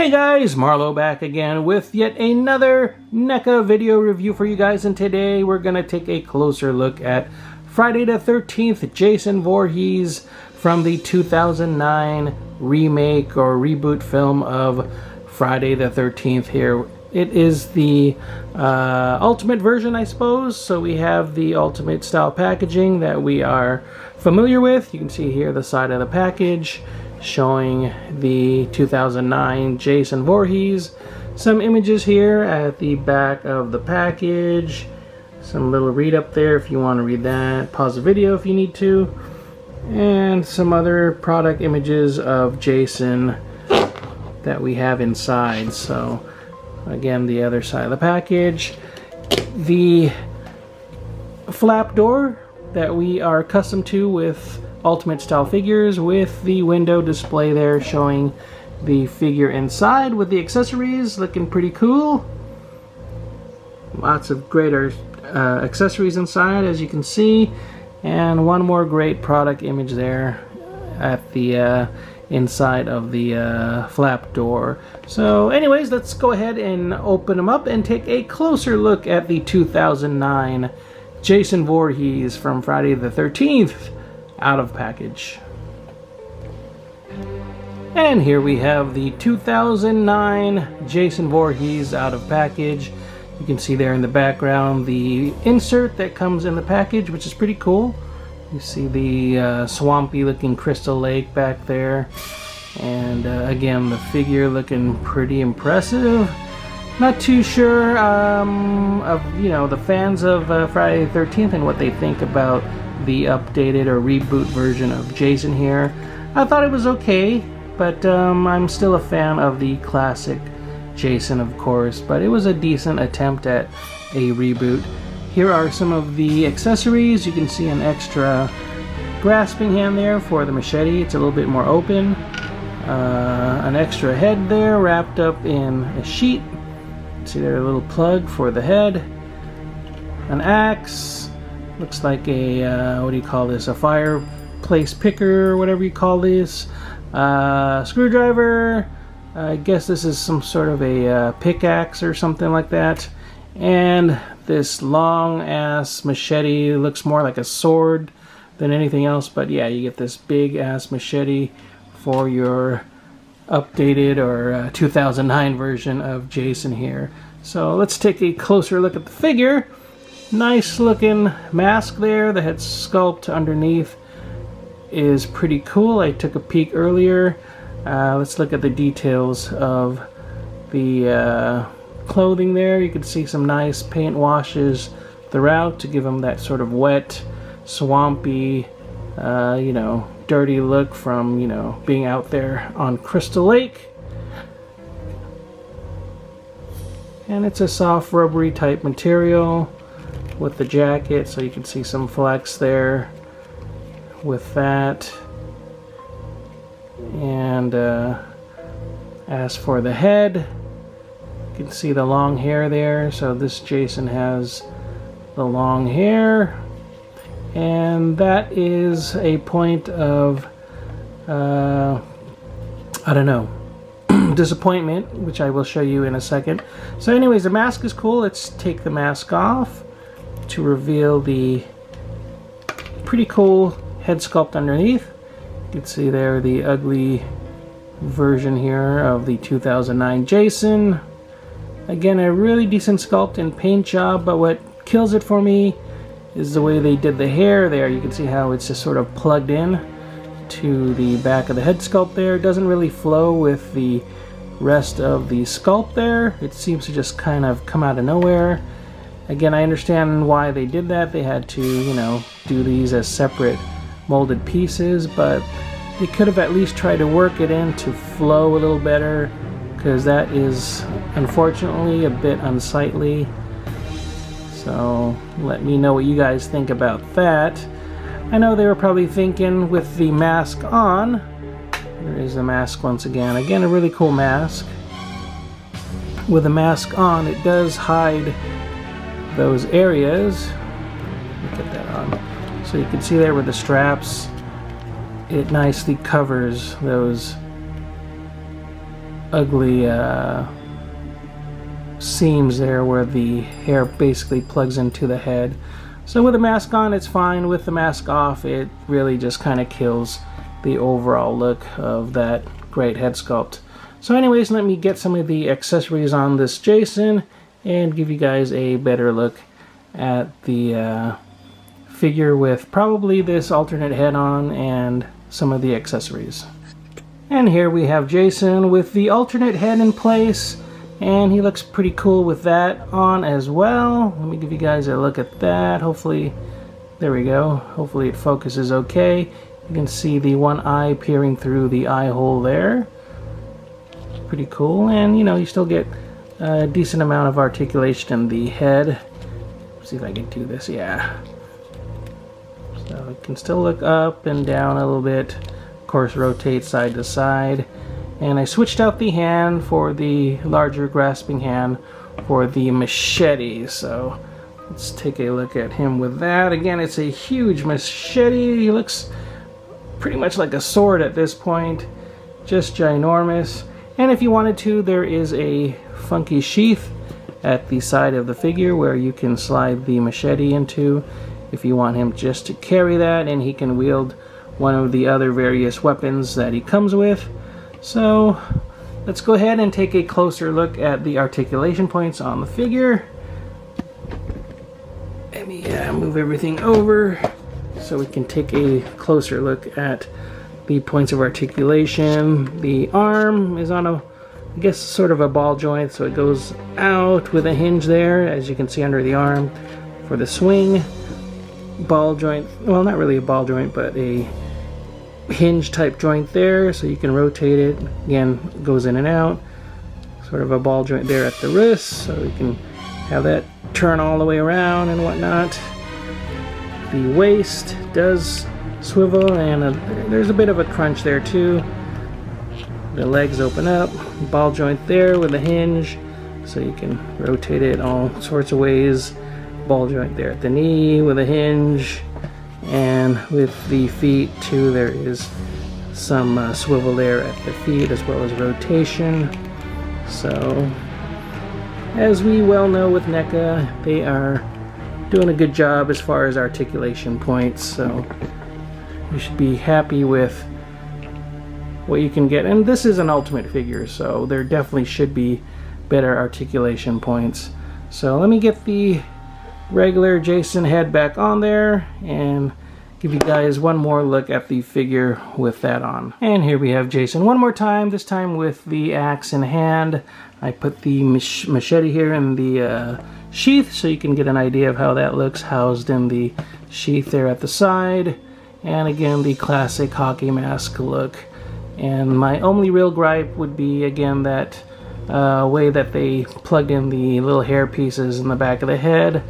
Hey guys, Marlo back again with yet another NECA video review for you guys, and today we're going to take a closer look at Friday the 13th Jason Voorhees from the 2009 remake or reboot film of Friday the 13th here. It is the ultimate version, I suppose, so we have the ultimate style packaging that we are familiar with. You can see here the side of the package showing the 2009 Jason Voorhees. Some images here at the back of the package. Some little read up there if you want to read that. Pause the video if you need to. And some other product images of Jason that we have inside. So again, the other side of the package. The flap door that we are accustomed to with Ultimate style figures, with the window display there showing the figure inside with the accessories, looking pretty cool. Lots of great accessories inside, as you can see, and one more great product image there at the inside of the flap door. So anyways, let's go ahead and open them up and take a closer look at the 2009 Jason Voorhees from Friday the 13th out of package. And here we have the 2009 Jason Voorhees out of package. You can see there in the background the insert that comes in the package, which is pretty cool. You see the swampy looking crystal lake back there, and again the figure looking pretty impressive. Not too sure of the fans of Friday the 13th and what they think about the updated or reboot version of Jason here. I thought it was okay, but I'm still a fan of the classic Jason, of course, but it was a decent attempt at a reboot. Here are some of the accessories. You can see an extra grasping hand there for the machete. It's a little bit more open. An extra head there wrapped up in a sheet. See there, a little plug for the head. An axe. Looks like a, what do you call this? A fireplace picker, or whatever you call this. Screwdriver. I guess this is some sort of a pickaxe or something like that. And this long ass machete. Looks more like a sword than anything else. But yeah, you get this big ass machete for your updated or 2009 version of Jason here. So let's take a closer look at the figure. Nice looking mask there. The head sculpt underneath is pretty cool. I took a peek earlier. Let's look at the details of the clothing there. You can see some nice paint washes throughout to give him that sort of wet, swampy, dirty look from, being out there on Crystal Lake. And it's a soft rubbery type material with the jacket, so you can see some flex there with that. And as for the head, you can see the long hair there. So this Jason has the long hair, and that is a point of I don't know, disappointment, which I will show you in a second. So anyways, the mask is cool. Let's take the mask off to reveal the pretty cool head sculpt underneath. You can see there the ugly version here of the 2009 Jason. Again, a really decent sculpt and paint job, but what kills it for me is the way they did the hair there. You can see how it's just sort of plugged in to the back of the head sculpt there. It doesn't really flow with the rest of the sculpt there. It seems to just kind of come out of nowhere. Again, I understand why they did that. They had to, do these as separate molded pieces, but they could have at least tried to work it in to flow a little better, because that is unfortunately a bit unsightly. So let me know what you guys think about that. I know they were probably thinking with the mask on. There is the mask once again. Again, a really cool mask. With the mask on, it does hide those areas. Let me get that on. So you can see there with the straps, it nicely covers those ugly seams there where the hair basically plugs into the head. So with the mask on, it's fine. With the mask off, it really just kind of kills the overall look of that great head sculpt. So anyways, let me get some of the accessories on this Jason and give you guys a better look at the figure with probably this alternate head on and some of the accessories. And here we have Jason with the alternate head in place, and he looks pretty cool with that on as well. Let me give you guys a look at that. Hopefully, there we go. Hopefully it focuses okay. You can see the one eye peering through the eye hole there. Pretty cool, and you know, you still get a decent amount of articulation in the head. Let's see if I can do this, yeah. So it can still look up and down a little bit. Of course, rotate side to side. And I switched out the hand for the larger grasping hand for the machete. So let's take a look at him with that. Again, it's a huge machete. He looks pretty much like a sword at this point. Just ginormous. And if you wanted to, there is a funky sheath at the side of the figure where you can slide the machete into if you want him just to carry that, and he can wield one of the other various weapons that he comes with. So let's go ahead and take a closer look at the articulation points on the figure. Let me move everything over so we can take a closer look at the points of articulation. The arm is on a, I guess, sort of a ball joint, so it goes out with a hinge there, as you can see under the arm. For the swing, ball joint, well, not really a ball joint, but a hinge type joint there, so you can rotate it. Again, it goes in and out. Sort of a ball joint there at the wrist, so you can have that turn all the way around and whatnot. The waist does swivel, and there's a bit of a crunch there too. The legs open up, ball joint there with a hinge, so you can rotate it all sorts of ways. Ball joint there at the knee with a hinge, and with the feet too, there is some swivel there at the feet as well as rotation. So as we well know with Neca, they are doing a good job as far as articulation points, so you should be happy with what you can get. And this is an ultimate figure, so there definitely should be better articulation points. So let me get the regular Jason head back on there and give you guys one more look at the figure with that on. And here we have Jason one more time, this time with the axe in hand. I put the machete here in the sheath so you can get an idea of how that looks housed in the sheath there at the side. And again, the classic hockey mask look. And my only real gripe would be, again, that way that they plugged in the little hair pieces in the back of the head.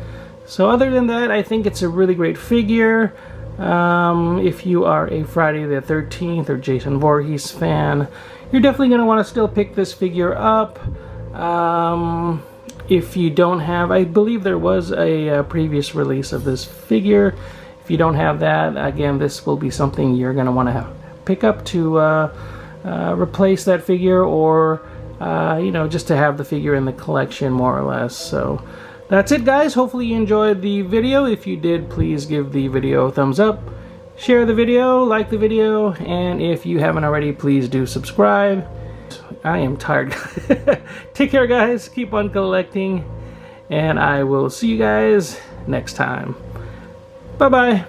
So other than that, I think it's a really great figure. If you are a Friday the 13th or Jason Voorhees fan, you're definitely going to want to still pick this figure up. If you don't have, I believe there was a previous release of this figure. If you don't have that, again, this will be something you're going to want to pick up to replace that figure, or you know, just to have the figure in the collection more or less. So that's it, guys. Hopefully you enjoyed the video. If you did, please give the video a thumbs up, share the video, like the video, and if you haven't already, please do subscribe. I am tired. Take care, guys. Keep on collecting, and I will see you guys next time. Bye-bye.